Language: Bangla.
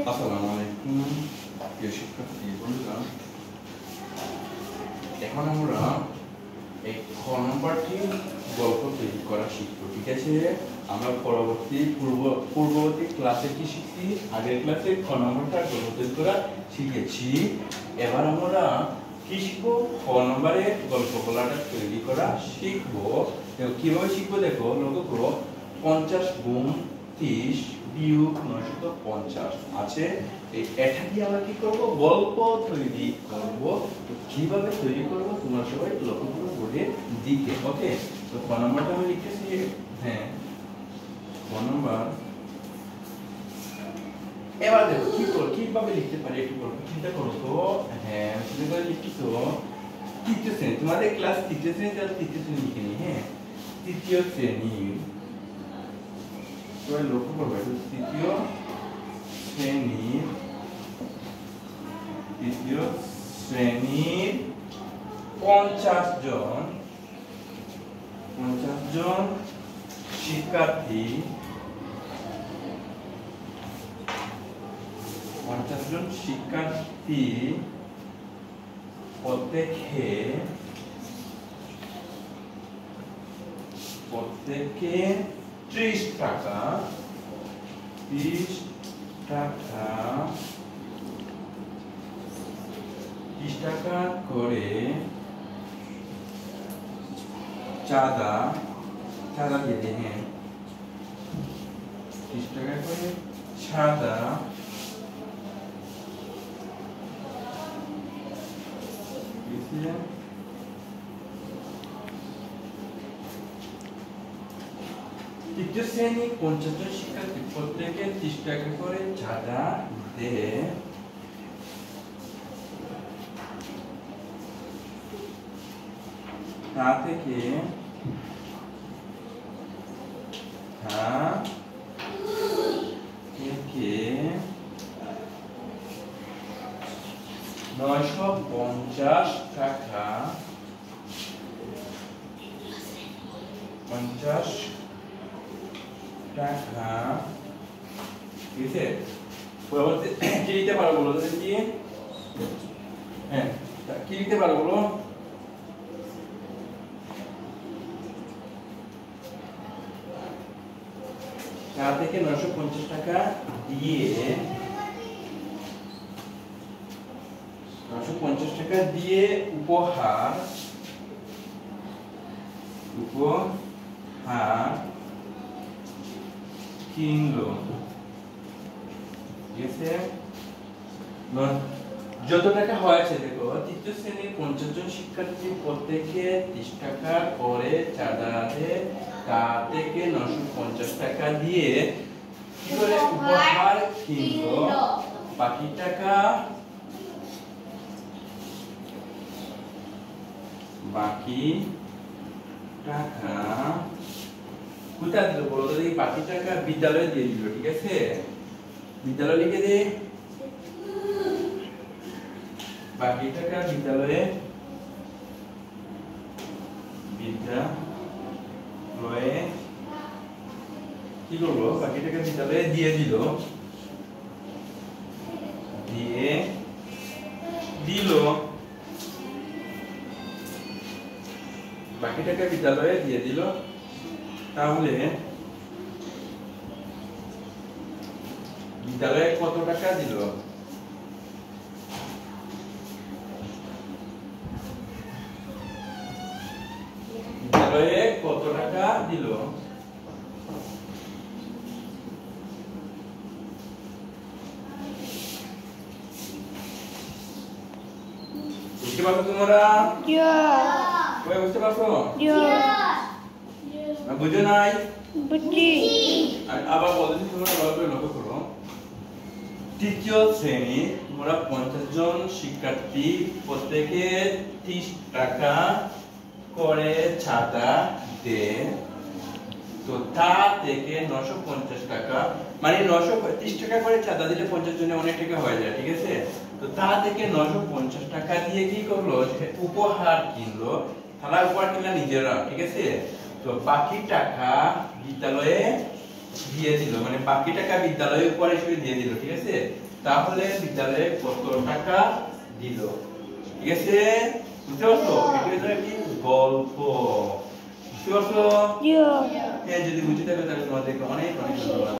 আসসালামু আলাইকুম প্রিয় শিক্ষার্থী বন্ধুরা, এখন আমরা এই খ নম্বরটি গল্প তৈরি করা শিখবো। ঠিক আছে, আমরা পূর্ববর্তী ক্লাসে কি শিখছি? আগের ক্লাসে খ নম্বরটা গল্প তৈরি করা শিখেছি। এবার আমরা কি শিখবো? খ নম্বরে গল্প বলাটা তৈরি করা শিখবো। কিভাবে শিখবো দেখো, লক্ষ্য করো। 50 গুণ 30 বিয়োগ 950 আছে। এটা দিয়ে আমরা কি করব? গল্প তৈরি করব। তো কিভাবে তৈরি করব তোমরা সবাই লক্ষ্য করো বোর্ডের দিকে। ওকে, তো ক নম্বরটা আমি লিখতেছি। হ্যাঁ, ক নম্বর। এবার দেখো কিভাবে লিখতে পারি একটু বলবো, চিন্তা করো তো। হ্যাঁ, চিন্তা করে লিখছো তৃতীয় শ্রেণী, তোমাদের ক্লাস তৃতীয় শ্রেণী, তাহলে তৃতীয় শ্রেণী লিখে নি। হ্যাঁ, তৃতীয় শ্রেণী লক্ষ্য করবো, তৃতীয় শ্রেণীর 50 জন শিক্ষার্থী, 50 জন শিক্ষার্থী প্রত্যেকে 30 টাকা করে চাঁদা দিয়ে দেয়। হ্যাঁ, 30 টাকা করে চাঁদা তৃতীয় শ্রেণী 50 জন শিক্ষার্থী প্রত্যেকে 30 টাকা করে চাঁদা দেয়। তা থেকে 950 টাকা 50 টাকা কি লিখতে পারো বলো তো কি? হ্যাঁ, কি লিখতে পারো বলো? তা থেকে 950 টাকা দিয়ে 950 টাকা দিয়ে উপহার কিনলো। ঠিক আছে, যত টাকা হয়েছে দেখো, তৃতীয় শ্রেণীর 50 জন শিক্ষার্থী প্রত্যেকে 30 টাকা করে চাঁদা দেয়। তা থেকে 950 টাকা দিয়ে কি করে উপহার কিনলো। বাকি টাকা কোথায় দিল বলো তো? বাকি টাকা বিদ্যালয়ে দিয়ে দিল। ঠিক আছে, বিদ্যালয় লিখে দে। বাকি টাকা বিদ্যালয়ে কি করবো? বাকি টাকা বিদ্যালয়ে দিয়ে দিল। বাকি টাকা বিদ্যালয়ে দিয়ে দিল। তাহলে বিদ্যালয়ে কত টাকা দিল? বিদ্যালয়ে কত টাকা দিল? বুঝতে পারছো তোমরা? বুঝতে পারছো? বুঝো নাই? আবার বলছি, তোমরা ভালো করে লক্ষ্য করো। তৃতীয় শ্রেণী তোমরা 50 জন শিক্ষার্থী প্রত্যেকে 30 টাকা করে চাঁদা দেয়। তো তা থেকে 950 টাকা, মানে 930 টাকা করে চাঁদা দিলে 50 জনে অনেক টাকা হয়ে যায়। ঠিক আছে, তো তা থেকে 950 টাকা দিয়ে কি করলো? উপহার কিনলো। তারা উপহার কিনলো নিজেরা। ঠিক আছে, তো বাকি টাকা বিদ্যালয়ে দিয়ে দিল, মানে বাকি টাকা বিদ্যালয়ে উপহার হিসেবে দিয়ে দিল, ঠিক আছে? তাহলে বিদ্যালয়ে কত টাকা দিল, ঠিক আছে? বুঝতে পারছো? এটা হলো কি গল্প। বুঝতে পারছো? হ্যাঁ, যদি বুঝে থাকো তাহলে তোমাদেরকে অনেক অনেক ধন্যবাদ।